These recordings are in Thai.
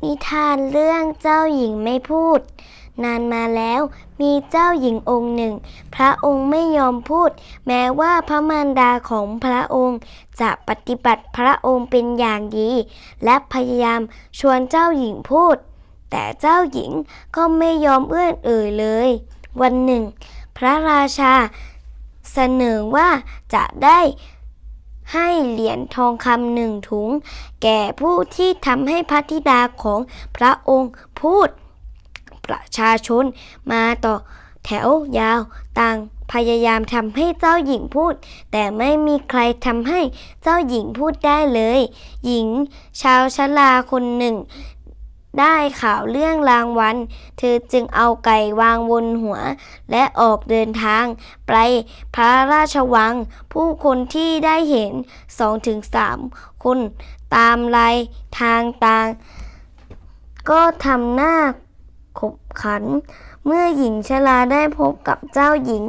นิทานเรื่องเจ้าหญิงไม่พูดนานมาแล้วมีเจ้าหญิงองค์หนึ่งพระองค์ไม่ยอมพูดแม้ว่าพระมารดาของพระองค์จะปฏิบัติพระองค์เป็นอย่างดีและพยายามชวนเจ้าหญิงพูดแต่เจ้าหญิงก็ไม่ยอมเอื้อนเอ่ยเลยวันหนึ่งพระราชาเสนอว่าจะได้ให้เหรียญทองคำ1 ถุงแก่ผู้ที่ทำให้พระธิดาของพระองค์พูดประชาชนมาต่อแถวยาวต่างพยายามทำให้เจ้าหญิงพูดแต่ไม่มีใครทำให้เจ้าหญิงพูดได้เลยหญิงชาวชราคนหนึ่งได้ข่าวเรื่องรางวัลเธอจึงเอาไก่วางบนหัวและออกเดินทางไปพระราชวังผู้คนที่ได้เห็น2-3 คนตามรายทางต่างก็ทำหน้าขบขันเมื่อหญิงชราได้พบกับเจ้าหญิง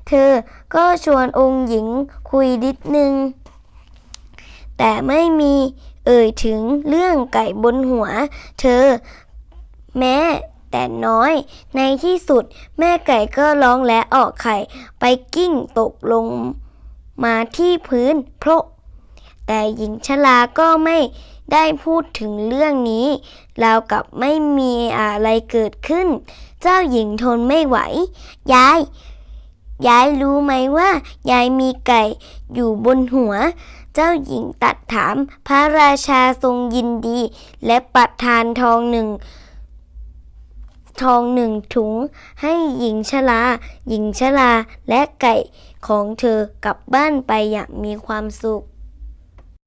เธอก็ชวนองค์หญิงคุยนิดนึงแต่ไม่มีเอ่ยถึงเรื่องไก่บนหัวเธอแม้แต่น้อยในที่สุดแม่ไก่ก็ร้องและออกไข่ไปกิ้งตกลงมาที่พื้นโพะแต่หญิงชราก็ไม่ได้พูดถึงเรื่องนี้ราวกับไม่มีอะไรเกิดขึ้นเจ้าหญิงทนไม่ไหวยายรู้ไหมว่ายายมีไก่อยู่บนหัวเจ้าหญิงตัดถามพระราชาทรงยินดีและประทานทองหนึ่งถุงให้หญิงชราและไก่ของเธอกลับบ้านไปอย่างมีความสุข